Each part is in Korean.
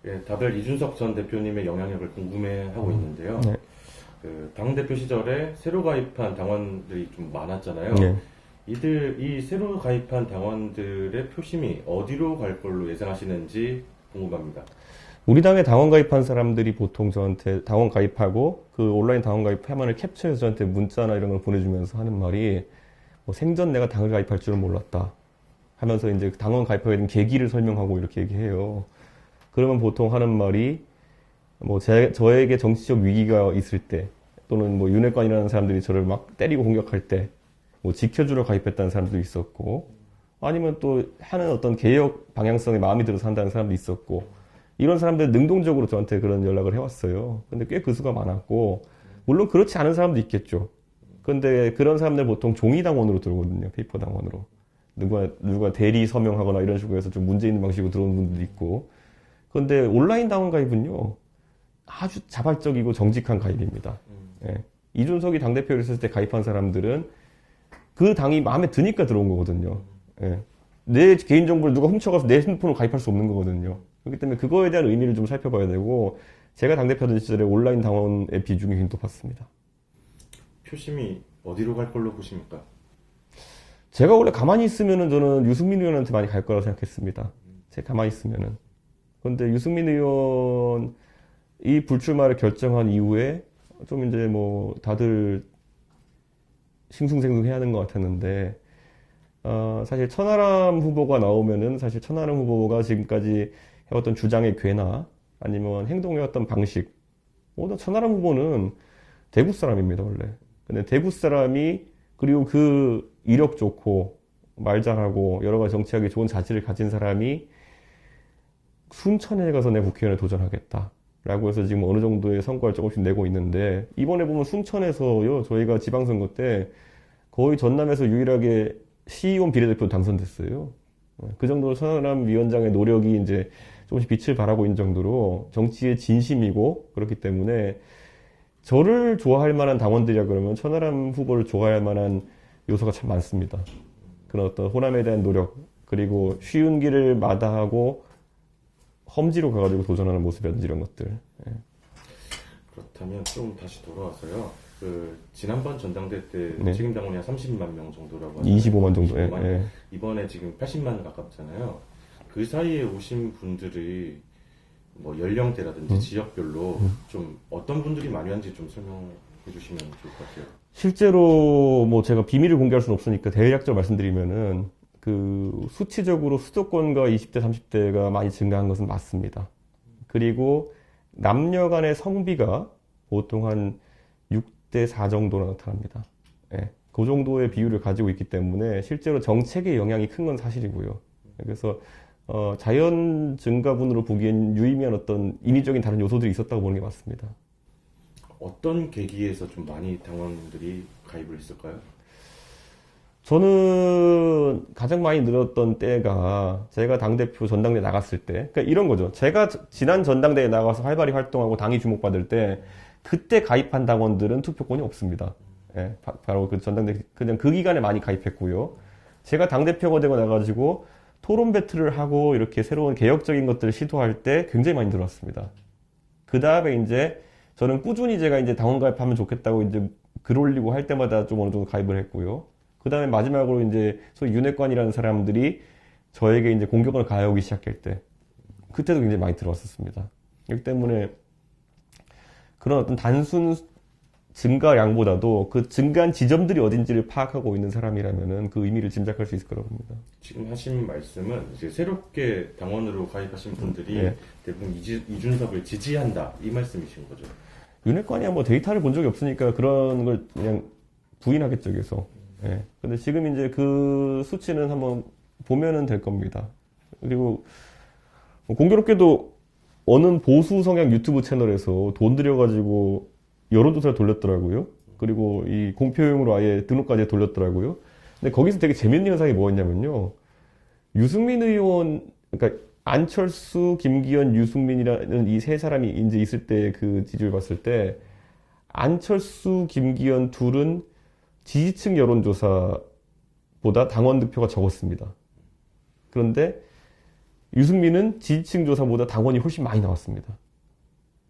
예, 다들 이준석 전 대표님의 영향력을 궁금해하고 있는데요. 네. 그 당대표 시절에 새로 가입한 당원들이 좀 많았잖아요. 네. 이 새로 가입한 당원들의 표심이 어디로 갈 걸로 예상하시는지 궁금합니다. 우리 당에 당원 가입한 사람들이 보통 저한테 당원 가입하고 그 온라인 당원 가입 화면을 캡처해서 저한테 문자나 이런 걸 보내주면서 하는 말이 뭐 생전 내가 당을 가입할 줄은 몰랐다 하면서 이제 당원 가입하게 된 계기를 설명하고 이렇게 얘기해요. 그러면 보통 하는 말이 뭐 저에게 정치적 위기가 있을 때 또는 뭐 윤핵관이라는 사람들이 저를 막 때리고 공격할 때 뭐 지켜주러 가입했다는 사람도 있었고 아니면 또 하는 어떤 개혁 방향성에 마음이 들어서 한다는 사람도 있었고 이런 사람들 능동적으로 저한테 그런 연락을 해왔어요. 근데 꽤 그 수가 많았고 물론 그렇지 않은 사람도 있겠죠. 근데 그런 사람들 보통 종이 당원으로 들어오거든요. 페이퍼 당원으로. 누가 대리 서명하거나 이런 식으로 해서 좀 문제 있는 방식으로 들어오는 분들도 있고. 근데 온라인 당원 가입은요. 아주 자발적이고 정직한 가입입니다. 예. 이준석이 당대표를 했을 때 가입한 사람들은 그 당이 마음에 드니까 들어온 거거든요. 예. 내 개인정보를 누가 훔쳐가서 내 핸드폰으로 가입할 수 없는 거거든요. 그렇기 때문에 그거에 대한 의미를 좀 살펴봐야 되고 제가 당대표던 시절에 온라인 당원의 비중이 굉장히 높았습니다. 표심이 어디로 갈 걸로 보십니까? 제가 원래 가만히 있으면은 저는 유승민 의원한테 많이 갈 거라고 생각했습니다. 제가 가만히 있으면은. 그런데 유승민 의원이 불출마를 결정한 이후에 좀 이제 뭐 다들 싱숭생숭해야 하는 것 같았는데 사실 천하람 후보가 나오면은 사실 천하람 후보가 지금까지 해왔던 주장의 궤나 아니면 행동해왔던 방식 천하람 후보는 대구 사람입니다 원래. 근데 대구 사람이 그리고 그 이력 좋고 말 잘하고 여러 가지 정치하기 좋은 자질을 가진 사람이 순천에 가서 내 국회의원에 도전하겠다 라고 해서 지금 어느 정도의 성과를 조금씩 내고 있는데 이번에 보면 순천에서요 저희가 지방선거 때 거의 전남에서 유일하게 시의원 비례대표 당선됐어요. 그 정도로 천하람 위원장의 노력이 이제 조금씩 빛을 발하고 있는 정도로 정치의 진심이고 그렇기 때문에 저를 좋아할 만한 당원들이라 그러면 천하람 후보를 좋아할 만한 요소가 참 많습니다. 그런 어떤 호남에 대한 노력 그리고 쉬운 길을 마다하고 험지로 가가지고 도전하는 모습이라든지 이런 것들. 예. 그렇다면 좀 다시 돌아와서요. 그 지난번 전당대 때 네. 책임 당원이 한 30만 명 정도라고 하잖아요. 25만 정도. 25만. 예. 이번에 지금 80만 가깝잖아요. 그 사이에 오신 분들이 뭐 연령대라든지 지역별로 좀 어떤 분들이 많이 왔는지 좀 설명해 주시면 좋을 것 같아요. 실제로 뭐 제가 비밀을 공개할 수는 없으니까 대략적으로 말씀드리면은 그 수치적으로 수도권과 20대, 30대가 많이 증가한 것은 맞습니다. 그리고 남녀 간의 성비가 보통 한 6대 4 정도로 나타납니다. 예, 그 정도의 비율을 가지고 있기 때문에 실제로 정책의 영향이 큰 건 사실이고요. 그래서 자연 증가분으로 보기엔 유의미한 어떤 인위적인 다른 요소들이 있었다고 보는 게 맞습니다. 어떤 계기에서 좀 많이 당원들이 가입을 했을까요? 저는 가장 많이 늘었던 때가 제가 당대표 전당대회 나갔을 때, 그러니까 이런 거죠. 제가 지난 전당대회에 나가서 활발히 활동하고 당이 주목받을 때, 그때 가입한 당원들은 투표권이 없습니다. 예, 바로 그 전당대회, 그냥 그 기간에 많이 가입했고요. 제가 당대표가 되고 나가지고 토론 배틀을 하고 이렇게 새로운 개혁적인 것들을 시도할 때 굉장히 많이 늘었습니다. 그 다음에 이제 저는 꾸준히 제가 이제 당원 가입하면 좋겠다고 이제 글 올리고 할 때마다 좀 어느 정도 가입을 했고요. 그 다음에 마지막으로 이제 소위 윤핵관이라는 사람들이 저에게 이제 공격을 가해오기 시작할 때, 그때도 굉장히 많이 들어왔었습니다. 그렇기 때문에 그런 어떤 단순 증가량보다도 그 증가한 지점들이 어딘지를 파악하고 있는 사람이라면은 그 의미를 짐작할 수 있을 거라고 봅니다. 지금 하신 말씀은 이제 새롭게 당원으로 가입하신 분들이 네. 대부분 이준석을 지지한다 이 말씀이신 거죠? 윤핵관이 뭐 데이터를 본 적이 없으니까 그런 걸 그냥 부인하겠죠, 계속. 예. 근데 지금 이제 그 수치는 한번 보면은 될 겁니다. 그리고 공교롭게도 어느 보수 성향 유튜브 채널에서 돈 들여가지고 여론조사를 돌렸더라고요. 그리고 이 공표용으로 아예 등록까지 돌렸더라고요. 근데 거기서 되게 재밌는 현상이 뭐였냐면요. 유승민 의원, 그러니까 안철수, 김기현, 유승민이라는 이 세 사람이 이제 있을 때 그 지지율 봤을 때 안철수, 김기현 둘은 지지층 여론조사보다 당원 득표가 적었습니다. 그런데 유승민은 지지층 조사보다 당원이 훨씬 많이 나왔습니다.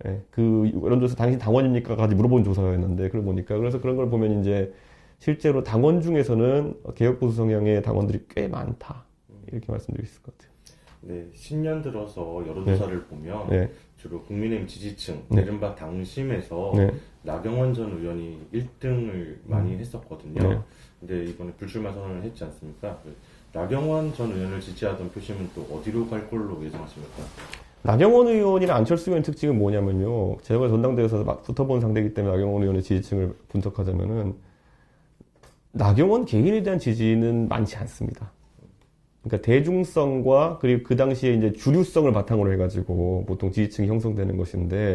예, 그 여론조사 당신 당원입니까?까지 물어본 조사였는데 그걸 보니까 그래서 그런 걸 보면 이제 실제로 당원 중에서는 개혁 보수 성향의 당원들이 꽤 많다 이렇게 말씀드릴 수 있을 것 같아요. 네, 10년 들어서 여론조사를 보면 네. 주로 국민의힘 지지층, 네. 이른바 당심에서 네. 나경원 전 의원이 1등을 많이 했었거든요. 네. 근데 이번에 불출마 선언을 했지 않습니까? 나경원 전 의원을 지지하던 표심은 또 어디로 갈 걸로 예상하십니까? 나경원 의원이나 안철수 의원 특징은 뭐냐면요. 제가 전당대회에서 막 붙어본 상대이기 때문에 나경원 의원의 지지층을 분석하자면은 나경원 개인에 대한 지지는 많지 않습니다. 그러니까 대중성과 그리고 그 당시에 이제 주류성을 바탕으로 해가지고 보통 지지층이 형성되는 것인데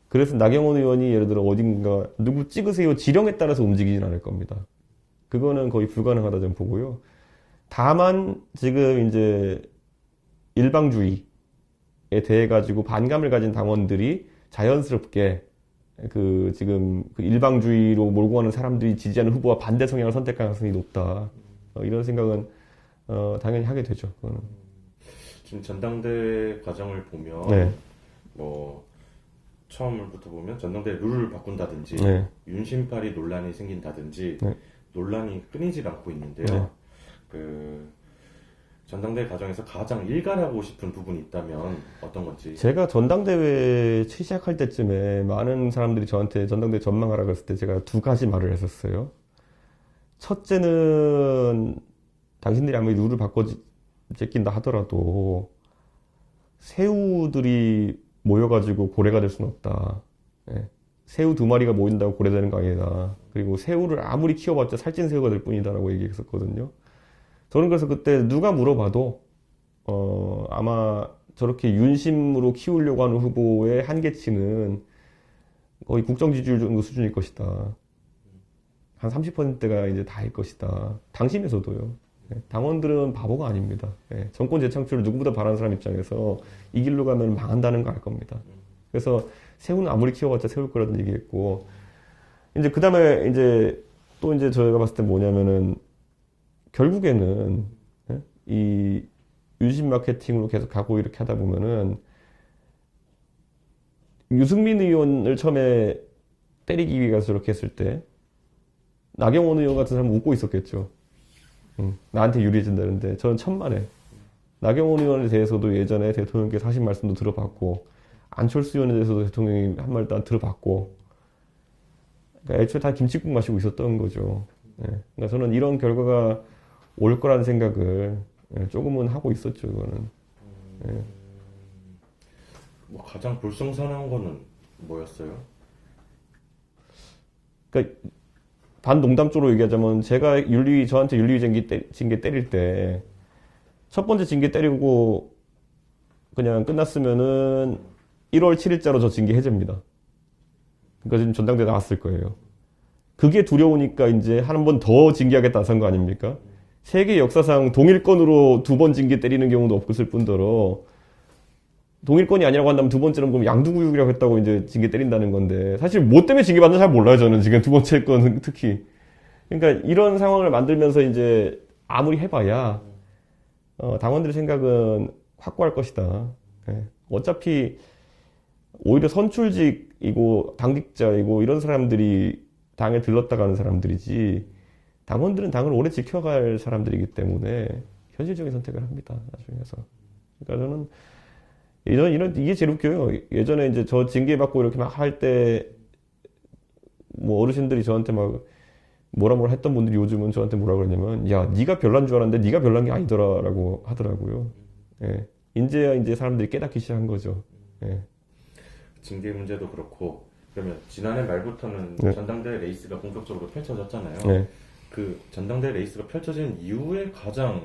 그래서 나경원 의원이 예를 들어 어딘가 누구 찍으세요 지령에 따라서 움직이진 않을 겁니다. 그거는 거의 불가능하다 저는 보고요. 다만 지금 이제 일방주의에 대해 가지고 반감을 가진 당원들이 자연스럽게 그 지금 그 일방주의로 몰고 가는 사람들이 지지하는 후보와 반대 성향을 선택할 가능성이 높다. 이런 생각은 당연히 하게 되죠. 그거는. 지금 전당대회 과정을 보면 네. 뭐 처음부터 보면 전당대회 룰을 바꾼다든지 네. 윤심팔이 논란이 생긴다든지 네. 논란이 끊이질 않고 있는데요. 네. 그 전당대회 과정에서 가장 일갈하고 싶은 부분이 있다면 어떤 건지. 제가 전당대회 시작할 때쯤에 많은 사람들이 저한테 전당대회 전망하라 그랬을 때 제가 두 가지 말을 했었어요. 첫째는 당신들이 아무리 룰을 바꿔 제낀다 하더라도 새우들이 모여가지고 고래가 될 수는 없다. 예. 새우 두 마리가 모인다고 고래 되는 거 아니다. 그리고 새우를 아무리 키워봤자 살찐 새우가 될 뿐이다라고 얘기했었거든요. 저는 그래서 그때 누가 물어봐도 아마 저렇게 윤심으로 키우려고 하는 후보의 한계치는 거의 국정 지지율 정도 수준일 것이다. 한 30%가 이제 다일 것이다. 당심에서도요. 예, 당원들은 바보가 아닙니다. 예, 정권 재창출을 누구보다 바라는 사람 입장에서 이 길로 가면 망한다는 거 알 겁니다. 그래서 새우는 아무리 키워봤자 새울 거라는 얘기했고, 이제 그 다음에 이제 또 이제 저희가 봤을 때 뭐냐면은 결국에는 예, 이 윤심 마케팅으로 계속 가고 이렇게 하다 보면은 유승민 의원을 처음에 때리기 위해서 저렇게 했을 때 나경원 의원 같은 사람은 웃고 있었겠죠. 나한테 유리해진다는데 저는 천만에 나경원 의원에 대해서도 예전에 대통령께서 하신 말씀도 들어봤고 안철수 의원에 대해서도 대통령이 한 말도 안 들어봤고 그러니까 애초에 다 김칫국 마시고 있었던 거죠. 예. 그러니까 저는 이런 결과가 올 거라는 생각을 조금은 하고 있었죠. 이거는. 예. 뭐 가장 불성사한 거는 뭐였어요? 그러니까 반농담적으로 얘기하자면 제가 저한테 윤리위 징계 때릴 때 첫 번째 징계 때리고 그냥 끝났으면은 1월 7일자로 저 징계 해제입니다. 그러니까 지금 전당대회 나왔을 거예요. 그게 두려우니까 이제 한 번 더 징계하겠다 한 거 아닙니까? 세계 역사상 동일권으로 두 번 징계 때리는 경우도 없을 뿐더러 동일권이 아니라고 한다면 두 번째는 그럼 양두구육이라고 했다고 이제 징계 때린다는 건데 사실 뭐 때문에 징계 받는지 잘 몰라요. 저는 지금 두 번째 건 특히. 그러니까 이런 상황을 만들면서 이제 아무리 해봐야 당원들의 생각은 확고할 것이다. 예. 어차피 오히려 선출직이고 당직자이고 이런 사람들이 당에 들렀다 가는 사람들이지 당원들은 당을 오래 지켜갈 사람들이기 때문에 현실적인 선택을 합니다. 나중에서. 그러니까 저는 이게 제일 웃겨요. 예전에 이제 저 징계받고 이렇게 막 할 때 뭐 어르신들이 저한테 막 뭐라 했던 분들이 요즘은 저한테 뭐라 그러냐면 야 네가 별난 줄 알았는데 네가 별난 게 아니더라라고 하더라고요. 예. 이제 사람들이 깨닫기 시작한 거죠. 예. 징계 문제도 그렇고 그러면 지난해 말부터는 네. 전당대회 레이스가 본격적으로 펼쳐졌잖아요. 네. 그 전당대회 레이스가 펼쳐진 이후에 가장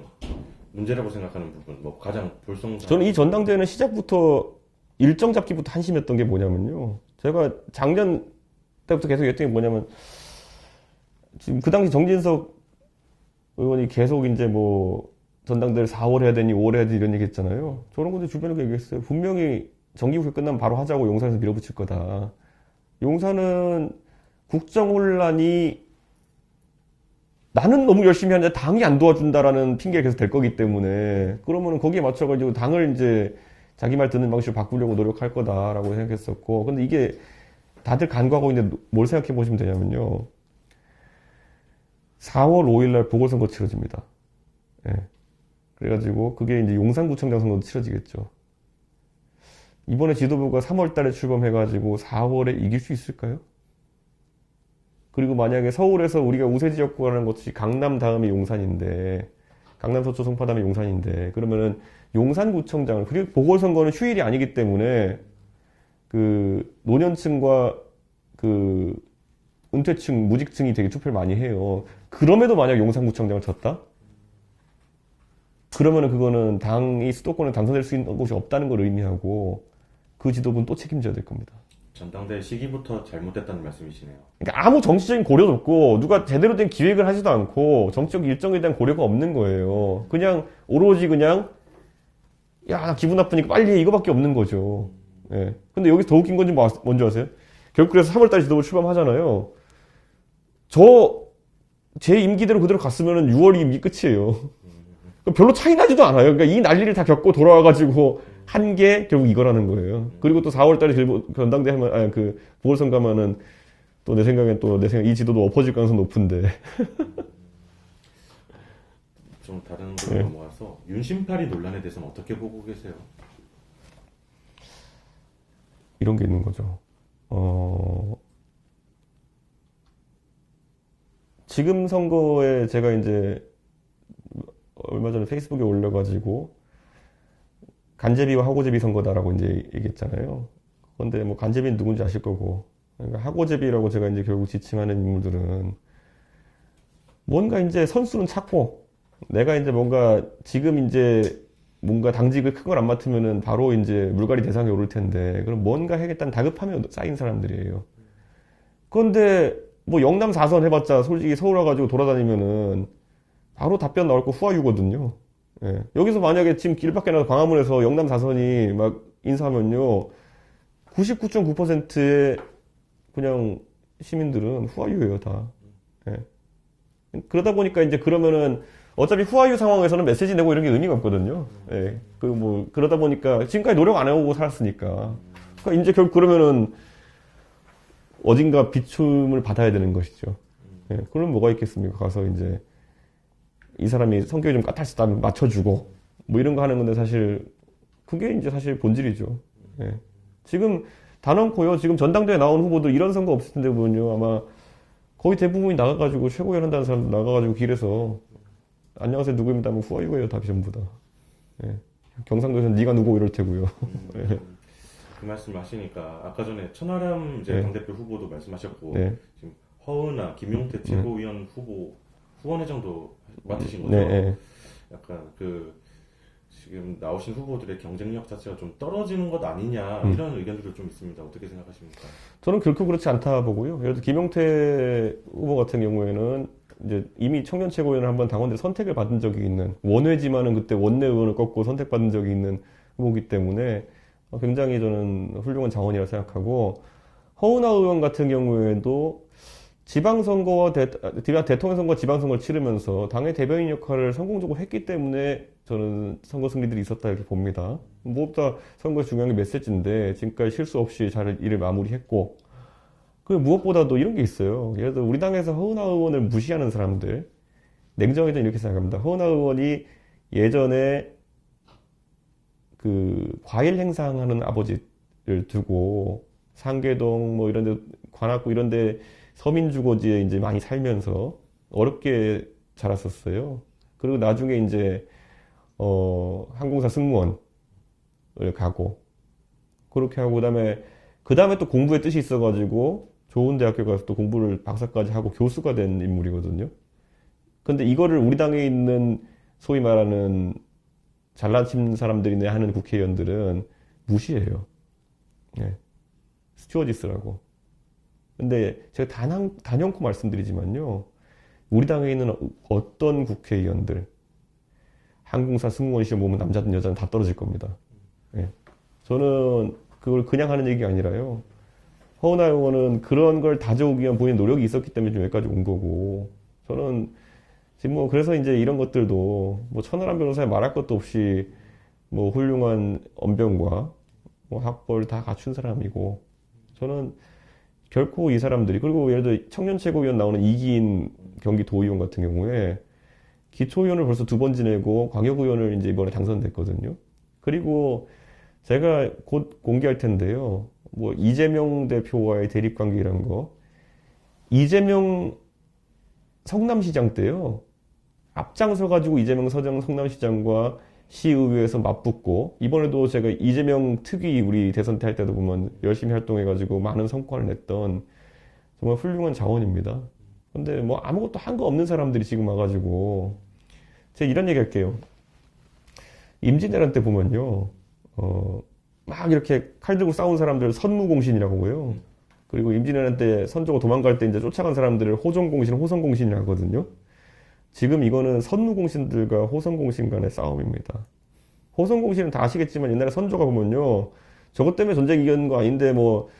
문제라고 생각하는 부분, 뭐 가장 불성사. 저는 이 전당대회는 시작부터 일정 잡기부터 한심했던 게 뭐냐면요. 제가 작년 때부터 계속 했던 게 뭐냐면 지금 그 당시 정진석 의원이 계속 이제 뭐 전당대회를 4월 해야 되니 5월 해야 되니 이런 얘기 했잖아요. 저런 건데 주변에 얘기했어요. 분명히 정기국회 끝나면 바로 하자고 용산에서 밀어붙일 거다. 용산은 국정 혼란이 나는 너무 열심히 하는데 당이 안 도와준다라는 핑계가 계속 될 거기 때문에 그러면은 거기에 맞춰가지고 당을 이제 자기 말 듣는 방식으로 바꾸려고 노력할 거다라고 생각했었고 근데 이게 다들 간과하고 있는데 뭘 생각해 보시면 되냐면요. 4월 5일 날 보궐선거 치러집니다. 예. 그래가지고 그게 이제 용산구청장 선거도 치러지겠죠. 이번에 지도부가 3월 달에 출범해가지고 4월에 이길 수 있을까요? 그리고 만약에 서울에서 우리가 우세 지역구가 하는 것이 강남 다음에 용산인데, 강남, 서초, 송파 다음에 용산인데, 그러면은 용산구청장을, 그리고 보궐선거는 휴일이 아니기 때문에, 그, 노년층과 그, 은퇴층, 무직층이 되게 투표를 많이 해요. 그럼에도 만약 용산구청장을 졌다? 그러면은 그거는 당이 수도권에 당선될 수 있는 곳이 없다는 걸 의미하고, 그 지도부는 또 책임져야 될 겁니다. 전당대 시기부터 잘못됐다는 말씀이시네요. 그러니까 아무 정치적인 고려도 없고 누가 제대로 된 기획을 하지도 않고 정치적 일정에 대한 고려가 없는 거예요. 그냥 오로지 그냥 야, 나 기분 나쁘니까 빨리 해 이거밖에 없는 거죠. 예. 근데 여기서 더 웃긴 건지 뭔지 아세요? 결국 그래서 3월달 지도부 출범하잖아요. 제 임기대로 그대로 갔으면 6월 임기 끝이에요. 별로 차이 나지도 않아요. 그러니까 이 난리를 다 겪고 돌아와가지고 한 게 결국 이거라는 거예요. 그리고 또 4월달에 전당대 하면, 그 보궐선거 하면은 또 내 생각엔 이 지도도 엎어질 가능성 높은데. 좀 다른 걸로 넘어가서 윤심파리 논란에 대해서는 어떻게 보고 계세요? 이런 게 있는 거죠. 지금 선거에 제가 이제 얼마 전에 페이스북에 올려가지고 간제비와 하고제비 선거다라고 이제 얘기했잖아요. 그런데 뭐 간제비는 누군지 아실 거고, 그러니까 하고제비라고 제가 이제 결국 지칭하는 인물들은 뭔가 이제 선수는 찾고, 내가 이제 뭔가 지금 이제 뭔가 당직을 큰 걸 안 맡으면은 바로 이제 물갈이 대상에 오를 텐데, 그럼 뭔가 해야겠다는 다급함에 쌓인 사람들이에요. 그런데 뭐 영남 4선 해봤자 솔직히 서울 와가지고 돌아다니면은 바로 답변 나올 거 후아유거든요. 예. 여기서 만약에 지금 길 밖에 나서 광화문에서 영남 4선이 막 인사하면요. 99.9%의 그냥 시민들은 후아유예요, 다. 예. 그러다 보니까 이제 그러면은 어차피 후아유 상황에서는 메시지 내고 이런 게 의미가 없거든요. 예. 그러다 보니까 지금까지 노력 안 해오고 살았으니까. 그러니까 이제 결국 그러면은 어딘가 비춤을 받아야 되는 것이죠. 예. 그럼 뭐가 있겠습니까? 가서 이제 이 사람이 성격이 좀 까탈스다면 맞춰주고 뭐 이런 거 하는 건데 사실 그게 이제 사실 본질이죠. 예. 지금 단언코요. 지금 전당대회 나온 후보들 이런 선거 없을 텐데 보면요. 아마 거의 대부분이 나가가지고 최고위원 한다는 사람 나가가지고 길에서 안녕하세요 누구입니다 하면 후아유예요 다 전부 다. 예. 경상도에서는 네가 누구 이럴 테고요. 예. 그 말씀을 하시니까 아까 전에 천하람 이제 네. 당대표 후보도 말씀하셨고 네. 지금 허은하, 김용태 최고위원 후보 후원회장도 맡으신 거죠? 네. 약간 지금 나오신 후보들의 경쟁력 자체가 좀 떨어지는 것 아니냐 이런 의견들도 좀 있습니다. 어떻게 생각하십니까? 저는 결코 그렇지 않다 보고요. 예를 들어 김용태 후보 같은 경우에는 이제 이미 청년 최고위원을 한번 당원들 선택을 받은 적이 있는 원외지만은 그때 원내 의원을 꺾고 선택받은 적이 있는 후보이기 때문에 굉장히 저는 훌륭한 자원이라고 생각하고 허은하 의원 같은 경우에도 지방선거와 대통령 선거, 지방선거를 치르면서 당의 대변인 역할을 성공적으로 했기 때문에 저는 선거 승리들이 있었다 이렇게 봅니다. 무엇보다 선거에 중요한 게 메시지인데 지금까지 실수 없이 잘 일을 마무리했고 그리고 무엇보다도 이런 게 있어요. 예를 들어 우리 당에서 허은하 의원을 무시하는 사람들 냉정하게 이렇게 생각합니다. 허은하 의원이 예전에 그 과일 행상하는 아버지를 두고 상계동 뭐 이런데 관악구 이런데 서민주거지에 이제 많이 살면서 어렵게 자랐었어요. 그리고 나중에 이제 항공사 승무원을 가고 그렇게 하고 그다음에 또 공부에 뜻이 있어가지고 좋은 대학교 가서 또 공부를 박사까지 하고 교수가 된 인물이거든요. 근데 이거를 우리 당에 있는 소위 말하는 잘나친 사람들이나 하는 국회의원들은 무시해요. 예. 스튜어디스라고. 근데 제가 단연코 말씀드리지만요. 우리 당에 있는 어떤 국회의원들 항공사 승무원 시험 보면 남자든 여자든 다 떨어질 겁니다. 예. 저는 그걸 그냥 하는 얘기가 아니라요. 허은하 의원은 그런 걸 다져오기 위한 본인의 노력이 있었기 때문에 좀 여기까지 온 거고 저는 지금 뭐 그래서 이제 이런 것들도 뭐 천하람 변호사에 말할 것도 없이 뭐 훌륭한 언변과 뭐 학벌 다 갖춘 사람이고 저는 결코 이 사람들이 그리고 예를 들어 청년 최고위원 나오는 이기인 경기도의원 같은 경우에 기초의원을 벌써 2번 지내고 광역의원을 이제 이번에 당선됐거든요. 그리고 제가 곧 공개할 텐데요. 뭐 이재명 대표와의 대립관계라는 거 이재명 성남시장 때요. 앞장서 가지고 이재명 성남시장과 시의회에서 맞붙고 이번에도 제가 이재명 특위 우리 대선 때 할 때도 보면 열심히 활동해 가지고 많은 성과를 냈던 정말 훌륭한 자원입니다. 근데 뭐 아무것도 한 거 없는 사람들이 지금 와가지고 제가 이런 얘기 할게요. 임진왜란 때 보면요. 막 이렇게 칼 들고 싸운 사람들 선무공신이라고 하고요. 그리고 임진왜란 때 선조가 도망갈 때 이제 쫓아간 사람들을 호종공신, 호선공신이라고 하거든요. 지금 이거는 선무공신들과 호선공신 간의 싸움입니다. 호선공신은 다 아시겠지만 옛날에 선조가 보면요. 저것 때문에 전쟁 이긴 거 아닌데 뭐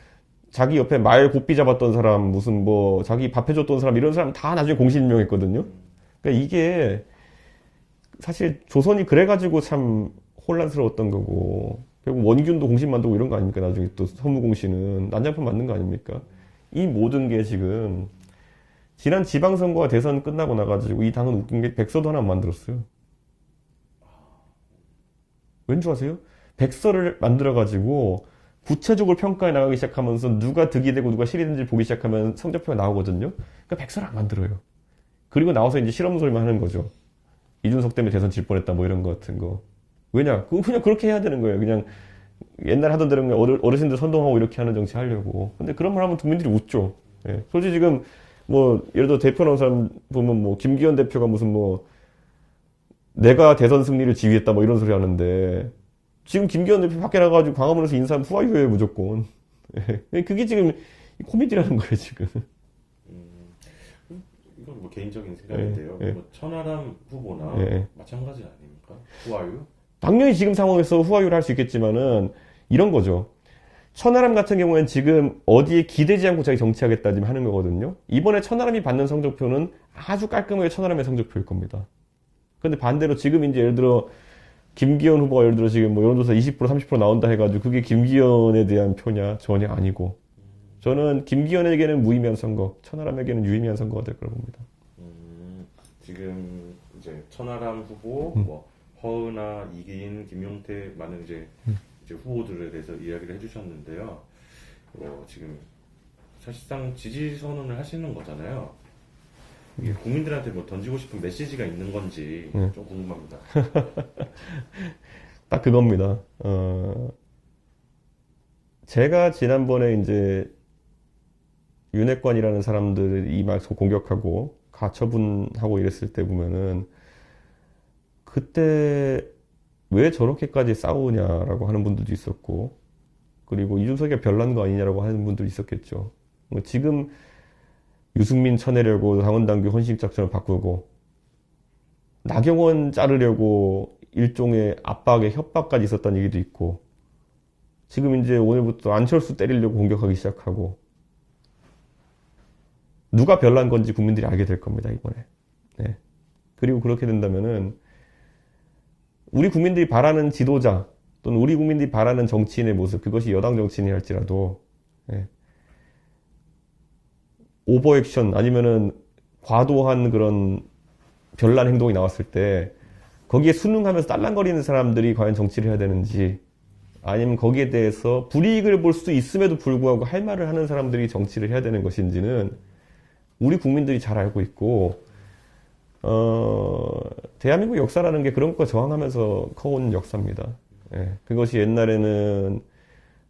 자기 옆에 말 곱비 잡았던 사람 무슨 뭐 자기 밥 해줬던 사람 이런 사람 다 나중에 공신 임명했거든요. 그러니까 이게 사실 조선이 그래가지고 참 혼란스러웠던 거고 결국 원균도 공신 만들고 이런 거 아닙니까? 나중에 또 선무공신은 난장판 맞는 거 아닙니까? 이 모든 게 지금 지난 지방선거와 대선 끝나고 나가지고 이 당은 웃긴 게 백서도 하나 만들었어요. 왠지 아세요? 백서를 만들어가지고 구체적으로 평가해 나가기 시작하면서 누가 득이 되고 누가 실이 되는지 보기 시작하면 성적표가 나오거든요. 그러니까 백서를 안 만들어요. 그리고 나와서 이제 실험 소리만 하는 거죠. 이준석 때문에 대선 질 뻔했다 뭐 이런 거 같은 거. 왜냐? 그냥 그렇게 해야 되는 거예요. 그냥 옛날 하던 대로 어르신들 선동하고 이렇게 하는 정치 하려고. 근데 그런 말 하면 국민들이 웃죠. 예. 솔직히 지금 뭐 예를 들어 대표 나온 사람 보면 뭐 김기현 대표가 무슨 뭐 내가 대선 승리를 지휘했다 뭐 이런 소리 하는데 지금 김기현 대표 밖에 나가가지고 광화문에서 인사하면 후화유예요 무조건. 예. 그게 지금 코미디라는 거예요 지금. 이건 뭐 개인적인 생각인데요. 예. 뭐 천하람 후보나 예. 마찬가지 아닙니까? 후아유? 당연히 지금 상황에서 후화유를 할 수 있겠지만은 이런 거죠. 천하람 같은 경우에는 지금 어디에 기대지 않고 자기 정치하겠다 지금 하는 거거든요. 이번에 천하람이 받는 성적표는 아주 깔끔하게 천하람의 성적표일 겁니다. 근데 반대로 지금 이제 예를 들어 김기현 후보가 예를 들어 지금 뭐 여론조사 20% 30% 나온다 해가지고 그게 김기현에 대한 표냐? 전혀 아니고 저는 김기현에게는 무의미한 선거, 천하람에게는 유의미한 선거가 될 거라고 봅니다. 지금 이제 천하람 후보, 뭐 허은하, 이기인, 김용태 많은 이제 후보들에 대해서 이야기를 해주셨는데요. 지금 사실상 지지 선언을 하시는 거잖아요. 이게 국민들한테 뭐 던지고 싶은 메시지가 있는 건지 좀 궁금합니다. 딱 그겁니다. 제가 지난번에 이제 윤핵관이라는 사람들이 막 공격하고 가처분하고 이랬을 때 보면은 그때 왜 저렇게까지 싸우냐라고 하는 분들도 있었고 그리고 이준석이가 별난 거 아니냐라고 하는 분들도 있었겠죠. 지금 유승민 쳐내려고 당원당규 헌신 작전을 바꾸고 나경원 자르려고 일종의 압박에 협박까지 있었다는 얘기도 있고 지금 이제 오늘부터 안철수 때리려고 공격하기 시작하고 누가 별난 건지 국민들이 알게 될 겁니다 이번에. 네. 그리고 그렇게 된다면은 우리 국민들이 바라는 지도자 또는 우리 국민들이 바라는 정치인의 모습 그것이 여당 정치인이 할지라도 네. 오버액션 아니면은 과도한 그런 별난 행동이 나왔을 때 거기에 순응하면서 딸랑거리는 사람들이 과연 정치를 해야 되는지 아니면 거기에 대해서 불이익을 볼 수 있음에도 불구하고 할 말을 하는 사람들이 정치를 해야 되는 것인지는 우리 국민들이 잘 알고 있고 대한민국 역사라는 게 그런 것과 저항하면서 커온 역사입니다. 예, 그것이 옛날에는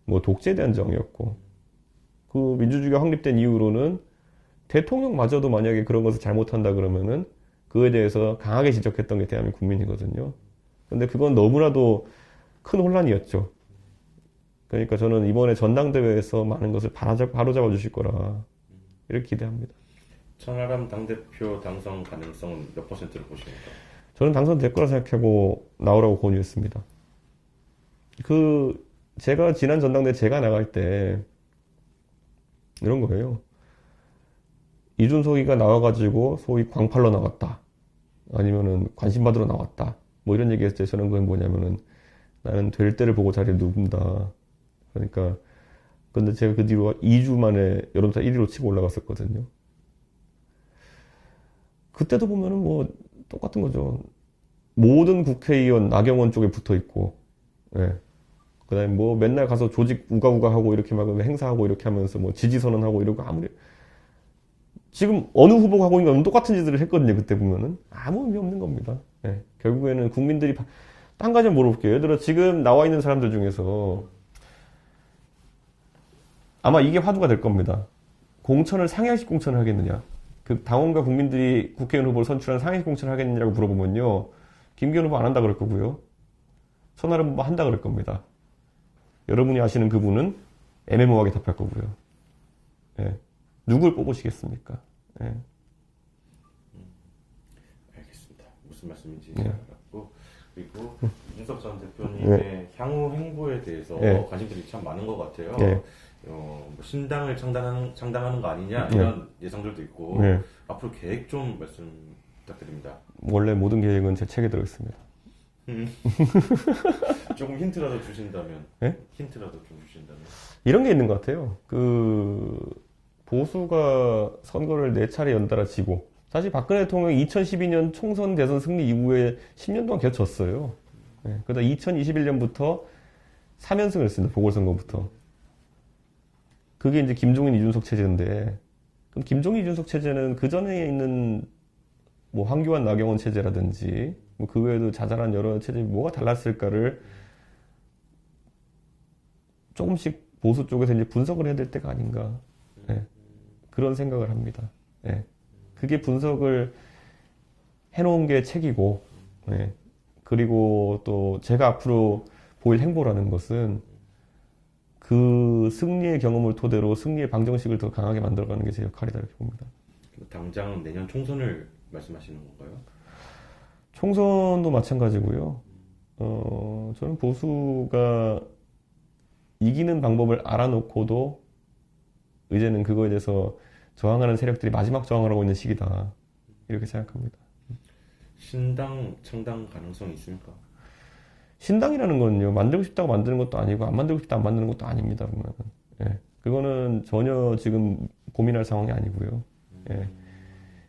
뭐 독재에 대한 정이었고 그 민주주의가 확립된 이후로는 대통령마저도 만약에 그런 것을 잘못한다 그러면은 그에 대해서 강하게 지적했던 게 대한민국 국민이거든요. 근데 그건 너무나도 큰 혼란이었죠. 그러니까 저는 이번에 전당대회에서 많은 것을 바로잡아 주실 거라 이렇게 기대합니다. 천하람 당대표 당선 가능성은 몇 %를 보십니까? 저는 당선될 거라 생각하고 나오라고 권유했습니다. 제가 지난 전당대회 제가 나갈 때 이런 거예요. 이준석이가 나와가지고 소위 광팔로 나왔다. 아니면은 관심 받으러 나왔다. 뭐 이런 얘기 했을 때 저는 그건 뭐냐면은 나는 될 때를 보고 자리를 누군다. 그러니까 근데 제가 그 뒤로 2주 만에 여론조사 1위로 치고 올라갔었거든요. 그때도 보면은 뭐 똑같은 거죠. 모든 국회의원 나경원 쪽에 붙어 있고, 예. 그다음에 뭐 맨날 가서 조직 우가우가 하고 이렇게 막 행사하고 이렇게 하면서 뭐 지지 선언하고 이러고 아무리 지금 어느 후보가 하고 있는 건 똑같은 짓을 했거든요. 그때 보면은 아무 의미 없는 겁니다. 예. 결국에는 국민들이 딴 가지 물어볼게요. 예를 들어 지금 나와 있는 사람들 중에서 아마 이게 화두가 될 겁니다. 공천을 상향식 공천을 하겠느냐? 그 당원과 국민들이 국회의원 후보를 선출한 상향식 공천을 하겠느냐고 물어보면요. 김기현 후보 안 한다 그럴 거고요. 천하람 후보 한다 그럴 겁니다. 여러분이 아시는 그분은 애매모호하게 답할 거고요. 예. 누굴 뽑으시겠습니까? 예. 알겠습니다. 무슨 말씀인지 예. 잘 알았고 그리고 이준석 전 대표님의 향후 행보에 대해서 관심들이 참 많은 것 같아요. 뭐 신당을 창당하는 거 아니냐 이런 예상들도 있고 앞으로 계획 좀 말씀 부탁드립니다. 원래 모든 계획은 제 책에 들어있습니다. 조금 힌트라도 주신다면 예? 힌트라도 좀 주신다면 이런 게 있는 것 같아요. 그 보수가 선거를 4차례 연달아 지고 사실 박근혜 대통령이 2012년 총선 대선 승리 이후에 10년 동안 계속 졌어요. 그러다 2021년부터 3연승을 했습니다. 보궐선거부터. 그게 이제 김종인 이준석 체제인데 그럼 김종인 이준석 체제는 그 전에 있는 뭐 황교안 나경원 체제라든지 뭐 그 외에도 자잘한 여러 체제 뭐가 달랐을까를 조금씩 보수 쪽에서 이제 분석을 해야 될 때가 아닌가. 그런 생각을 합니다. 그게 분석을 해놓은 게 책이고, 그리고 또 제가 앞으로 보일 행보라는 것은 그 승리의 경험을 토대로 승리의 방정식을 더 강하게 만들어가는 게 제 역할이다 이렇게 봅니다. 당장 내년 총선을 말씀하시는 건가요? 총선도 마찬가지고요. 저는 보수가 이기는 방법을 알아놓고도 이제는 그거에 대해서 저항하는 세력들이 마지막 저항을 하고 있는 시기다. 이렇게 생각합니다. 신당 창당 가능성이 있습니까? 신당이라는 건요, 만들고 싶다고 만드는 것도 아니고, 안 만들고 싶다 안 만드는 것도 아닙니다, 보면은. 그거는 전혀 지금 고민할 상황이 아니고요.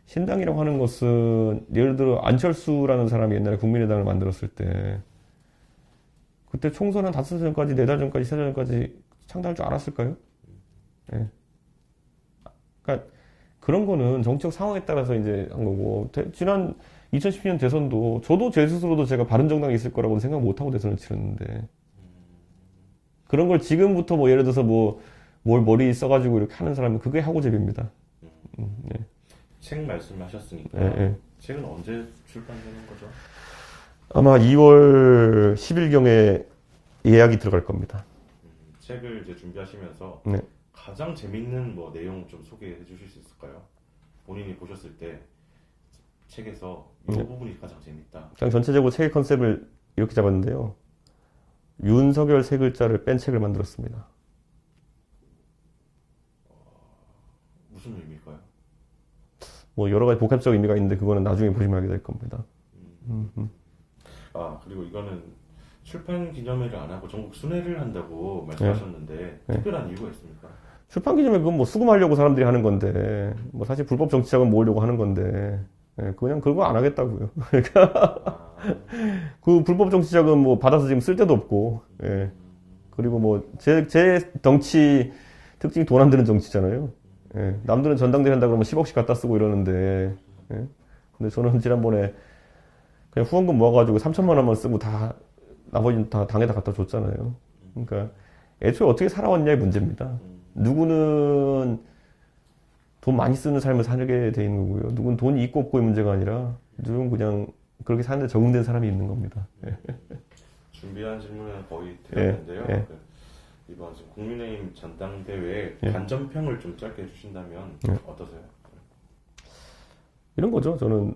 신당이라고 하는 것은, 예를 들어, 안철수라는 사람이 옛날에 국민의당을 만들었을 때, 그때 총선 한 5달 전까지, 4달 전까지, 3달 전까지 창당할 줄 알았을까요? 그러니까, 그런 거는 정치적 상황에 따라서 이제 한 거고, 지난 2010년 대선도, 저도 제 스스로도 제가 바른정당이 있을 거라고는 생각 못하고 대선을 치렀는데, 그런 걸 지금부터 뭐 예를 들어서 뭐, 뭘 머리 써가지고 이렇게 하는 사람은 그게 하고집입니다. 책 말씀하셨으니까 책은 언제 출판되는 거죠? 아마 2월 10일경에 예약이 들어갈 겁니다. 책을 이제 준비하시면서 네. 가장 재밌는 뭐 내용 좀 소개해 주실 수 있을까요? 본인이 보셨을 때 책에서 이 부분이 가장 재밌다. 그냥 전체적으로 책의 컨셉을 이렇게 잡았는데요. 윤석열 세 글자를 뺀 책을 만들었습니다. 무슨 의미일까요? 뭐 여러 가지 복합적 의미가 있는데 그거는 나중에 보시면 알게 될 겁니다. 아, 그리고 이거는 출판 기념회를 안 하고 전국 순회를 한다고 말씀하셨는데 특별한 이유가 있습니까? 출판 기념회 그건 뭐 수금하려고 사람들이 하는 건데 뭐 사실 불법 정치자금 모으려고 하는 건데 그냥 그거 안 하겠다고요. 그러니까 그 불법 정치자금 뭐 받아서 지금 쓸 데도 없고 그리고 뭐 제 정치 특징이 돈 안 드는 정치잖아요. 남들은 전당대회 한다 그러면 10억씩 갖다 쓰고 이러는데 근데 저는 지난번에 그냥 후원금 모아가지고 3천만 원만 쓰고 다 나머지는 다 당에다 갖다 줬잖아요. 그러니까 애초에 어떻게 살아왔냐의 문제입니다. 누구는 돈 많이 쓰는 삶을 살게 돼 있는 거고요. 누구는 돈이 있고 없고의 문제가 아니라 누구는 그냥 그렇게 사는데 적응된 사람이 있는 겁니다. 준비한 질문은 거의 되었는데요. 이번 지금 국민의힘 전당대회 간전평을 좀 짧게 해주신다면 어떠세요? 이런 거죠. 저는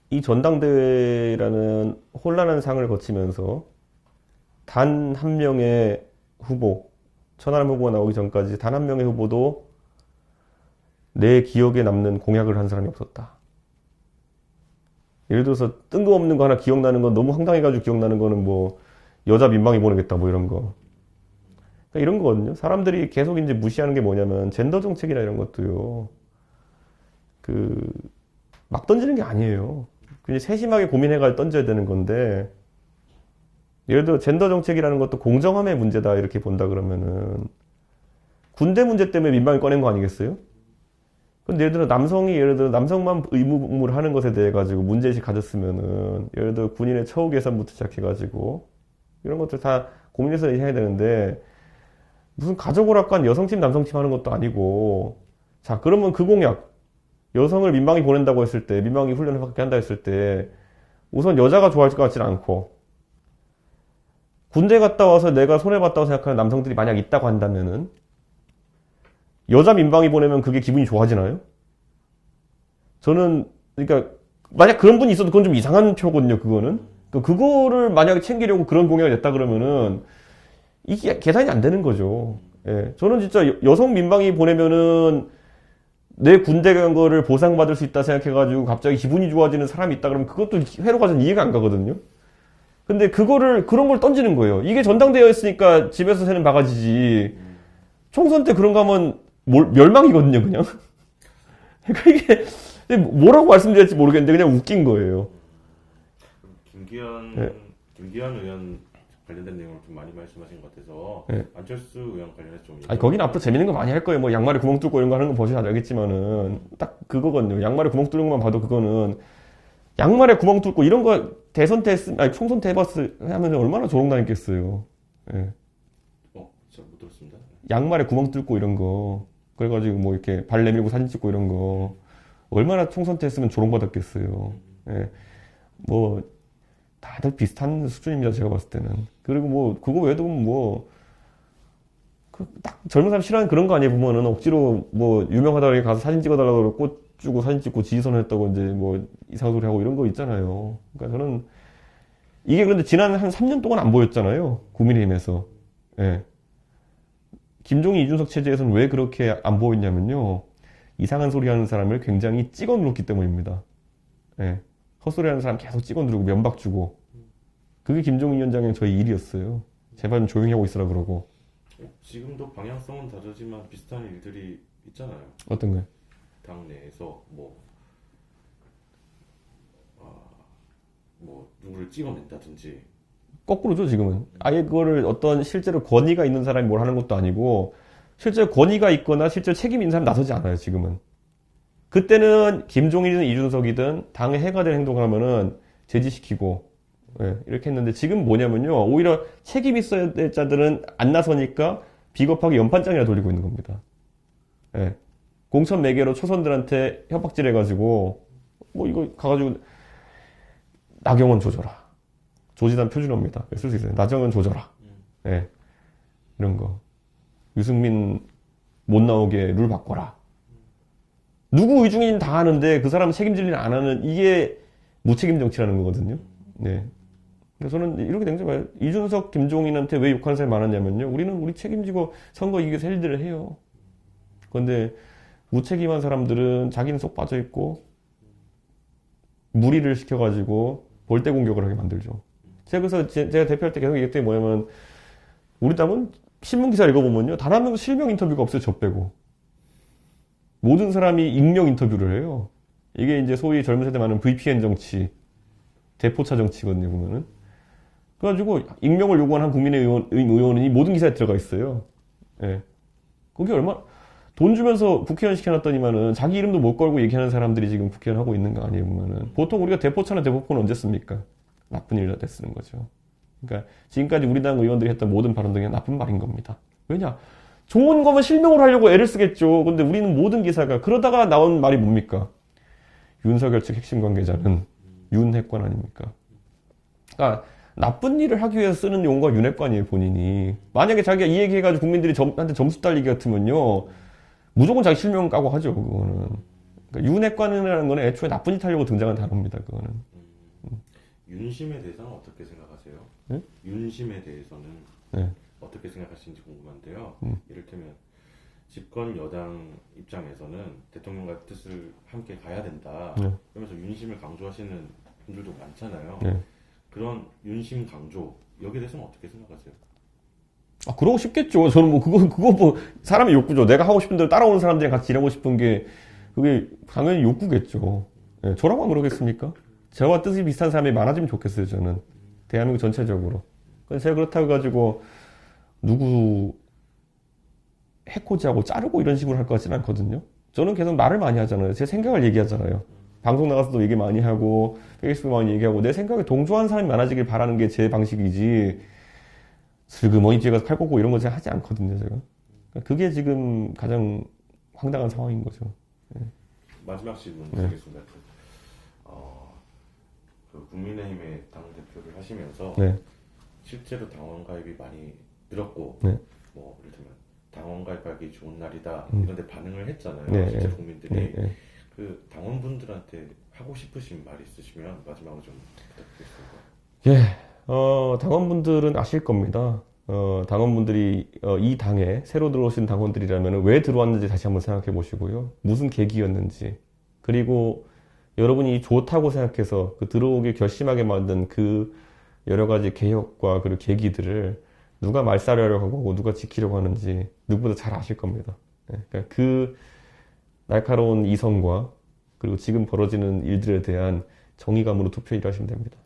이 전당대회라는 혼란한 상을 거치면서 단 한 명의 후보, 천하람 후보가 나오기 전까지 단 한 명의 후보도 내 기억에 남는 공약을 한 사람이 없었다. 예를 들어서 뜬금없는 거 하나 기억나는 건 너무 황당해가지고 기억나는 거는 뭐 여자 민방위 보내겠다 뭐 이런 거. 그러니까 이런 거거든요. 사람들이 계속 이제 무시하는 게 뭐냐면 젠더 정책이나 이런 것도요. 그 막 던지는 게 아니에요. 그냥 세심하게 고민해가 던져야 되는 건데 예를 들어 젠더 정책이라는 것도 공정함의 문제다 이렇게 본다 그러면은 군대 문제 때문에 민방위 꺼낸 거 아니겠어요? 근데 예를 들어 남성만 의무복무를 하는 것에 대해 가지고 문제의식 가졌으면은 예를 들어 군인의 처우 개선부터 시작해 가지고 이런 것들 다 고민해서 해야 되는데 무슨 가족오락관 여성팀 남성팀 하는 것도 아니고 자 그러면 그 공약 여성을 민방위 보낸다고 했을 때 민방위 훈련을 받게 한다 했을 때 우선 여자가 좋아할 것 같지는 않고 군대 갔다 와서 내가 손해봤다고 생각하는 남성들이 만약 있다고 한다면은 여자 민방위 보내면 그게 기분이 좋아지나요? 저는 그러니까 만약 그런 분이 있어도 그건 좀 이상한 표거든요. 그거는 그거를 만약에 챙기려고 그런 공약을 냈다 그러면은 이게 계산이 안 되는 거죠. 예, 저는 진짜 여성 민방위 보내면은 내 군대 간 거를 보상받을 수 있다 생각해가지고 갑자기 기분이 좋아지는 사람이 있다 그러면 그것도 회로가 전 이해가 안 가거든요. 근데 그런 걸 던지는 거예요. 이게 전당대회였으니까 집에서 새는 바가지지. 총선 때 그런 거 하면 멸망이거든요, 그냥. 그러니까 이게 뭐라고 말씀드릴지 모르겠는데 그냥 웃긴 거예요. 김기현 의원 관련된 내용을 좀 많이 말씀하신 것 같아서 네. 안철수 의원 관련해서 좀 아니 거기는 앞으로 재밌는 거 많이 할 거예요. 뭐 양말에 구멍 뚫고 이런 거 하는 거 보셔야 알겠지만은 딱 그거거든요. 양말에 구멍 뚫는 것만 봐도 그거는 양말에 구멍 뚫고 이런 거 대선 때 총선 때 해봤을 하면 얼마나 조롱당했겠어요. 예. 잘 못 들었습니다. 양말에 구멍 뚫고 이런 거 그래가지고 뭐 이렇게 발 내밀고 사진 찍고 이런 거 얼마나 총선 때 했으면 조롱받았겠어요. 예. 뭐 다들 비슷한 수준입니다. 제가 봤을 때는. 그리고 뭐 그거 외에도 뭐 딱 젊은 사람 싫어하는 그런 거 아니에요. 보면은 억지로 뭐 유명하다고 가서 사진 찍어달라고 그러고 꽃 주고 사진 찍고 지지선 했다고 이제 뭐 이상한 소리 하고 이런 거 있잖아요. 그러니까 저는 이게 그런데 지난 한 3년 동안 안 보였잖아요. 국민의힘에서. 예. 김종인 이준석 체제에서는 왜 그렇게 안 보였냐면요. 이상한 소리 하는 사람을 굉장히 찍어 눌렀기 때문입니다. 예. 헛소리 하는 사람 계속 찍어 누르고 면박 주고. 그게 김종인 위원장의 저희 일이었어요. 제발 좀 조용히 하고 있으라 그러고. 지금도 방향성은 다르지만 비슷한 일들이 있잖아요. 어떤 거요? 당 내에서 누구를 찍어낸다든지. 거꾸로죠, 지금은. 아예 그거를 어떤 실제로 권위가 있는 사람이 뭘 하는 것도 아니고, 실제 권위가 있거나 실제 책임 있는 사람이 나서지 않아요, 지금은. 그때는 김종인이든 이준석이든 당에 해가 될 행동을 하면은 제지시키고, 예, 이렇게 했는데 지금 뭐냐면요. 오히려 책임 있어야 될 자들은 안 나서니까 비겁하게 연판장이나 돌리고 있는 겁니다. 예. 공천 매개로 초선들한테 협박질 해가지고, 뭐 이거 가가지고, 나경원 조져라. 조지단 표준어입니다. 쓸 수 있어요. 나경원 조져라. 예. 이런 거. 유승민 못 나오게 룰 바꿔라. 누구 의중인 다 하는데 그 사람 책임질 일 안 하는 이게 무책임 정치라는 거거든요. 네. 그래서 저는 이렇게 된 거예요. 이준석, 김종인한테 왜 욕하는 사람이 많았냐면요. 우리는 우리 책임지고 선거 이기기 위해서 할 일들을 해요. 그런데 무책임한 사람들은 자기는 쏙 빠져있고 무리를 시켜가지고 볼때 공격을 하게 만들죠. 그래서 제가 대표할 때 계속 얘기했던 게 뭐냐면 우리 당은 신문기사 읽어보면요. 단 한 명도 실명 인터뷰가 없어요. 저 빼고. 모든 사람이 익명 인터뷰를 해요. 이게 이제 소위 젊은 세대 많은 VPN 정치, 대포차 정치거든요, 보면은. 그래가지고, 익명을 요구한 한 국민의힘 의원이 모든 기사에 들어가 있어요. 예. 그게 돈 주면서 국회의원 시켜놨더니만은 자기 이름도 못 걸고 얘기하는 사람들이 지금 국회의원 하고 있는 거 아니에요, 보면은. 보통 우리가 대포차나 대포폰은 언제 씁니까? 나쁜 일을 때 쓰는 거죠. 그러니까 지금까지 우리 당 의원들이 했던 모든 발언들이 나쁜 말인 겁니다. 왜냐? 좋은 거면 실명으로 하려고 애를 쓰겠죠. 근데 우리는 모든 기사가 그러다가 나온 말이 뭡니까? 윤석열 측 핵심 관계자는 윤핵관 아닙니까? 그러니까 나쁜 일을 하기 위해서 쓰는 용어가 윤핵관이에요, 본인이. 만약에 자기가 이 얘기해가지고 국민들이 한테 점수 딸리기 같으면요. 무조건 자기 실명 까고 하죠, 그거는. 그러니까 윤핵관이라는 거는 애초에 나쁜 짓 하려고 등장한 단어입니다, 그거는. 윤심에 대해서는 어떻게 생각하세요? 네? 윤심에 대해서는 네. 어떻게 생각하시는지 궁금한데요. 이를테면 집권 여당 입장에서는 대통령과 뜻을 함께 가야 된다. 네. 그러면서 윤심을 강조하시는 분들도 많잖아요. 네. 그런 윤심 강조 여기에 대해서는 어떻게 생각하세요? 아, 그러고 싶겠죠. 저는 뭐, 그거 뭐, 사람의 욕구죠. 내가 하고 싶은 대로 따라오는 사람들이랑 같이 일하고 싶은 게, 그게 당연히 욕구겠죠. 예, 저라고 그러겠습니까? 저와 뜻이 비슷한 사람이 많아지면 좋겠어요, 저는. 대한민국 전체적으로. 그래서 제가 그렇다고 가지고, 누구 해코지하고 자르고 이런 식으로 할 것 같지는 않거든요. 저는 계속 말을 많이 하잖아요. 제 생각을 얘기하잖아요. 방송 나가서도 얘기 많이 하고, 페이스북 많이 얘기하고, 내 생각에 동조하는 사람이 많아지길 바라는 게 제 방식이지, 슬그머니 뒤에 가서 칼 꽂고 이런 거 제가 하지 않거든요, 제가. 그게 지금 가장 황당한 상황인 거죠. 마지막 질문 네. 드리겠습니다. 그 국민의힘의 당대표를 하시면서 네. 실제로 당원 가입이 많이 늘었고 네. 뭐 예를 들면 당원 가입하기 좋은 날이다 이런 데 반응을 했잖아요. 네, 실제 네. 국민들이. 네, 네. 그 당원분들한테 하고 싶으신 말 있으시면 마지막으로 좀 부탁드리겠습니다. 예, 당원분들은 아실 겁니다. 당원분들이 이 당에 새로 들어오신 당원들이라면 왜 들어왔는지 다시 한번 생각해 보시고요. 무슨 계기였는지. 그리고 여러분이 좋다고 생각해서 그 들어오길 결심하게 만든 그 여러 가지 개혁과 그리고 계기들을 누가 말살하려고 하고 누가 지키려고 하는지 누구보다 잘 아실 겁니다. 예, 그러니까 그 날카로운 이성과 그리고 지금 벌어지는 일들에 대한 정의감으로 투표 일하시면 됩니다.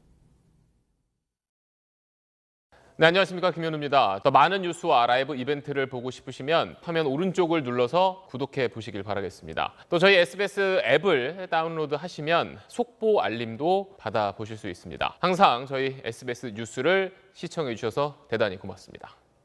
네, 안녕하십니까. 김현우입니다. 더 많은 뉴스와 라이브 이벤트를 보고 싶으시면 화면 오른쪽을 눌러서 구독해 보시길 바라겠습니다. 또 저희 SBS 앱을 다운로드 하시면 속보 알림도 받아보실 수 있습니다. 항상 저희 SBS 뉴스를 시청해 주셔서 대단히 고맙습니다.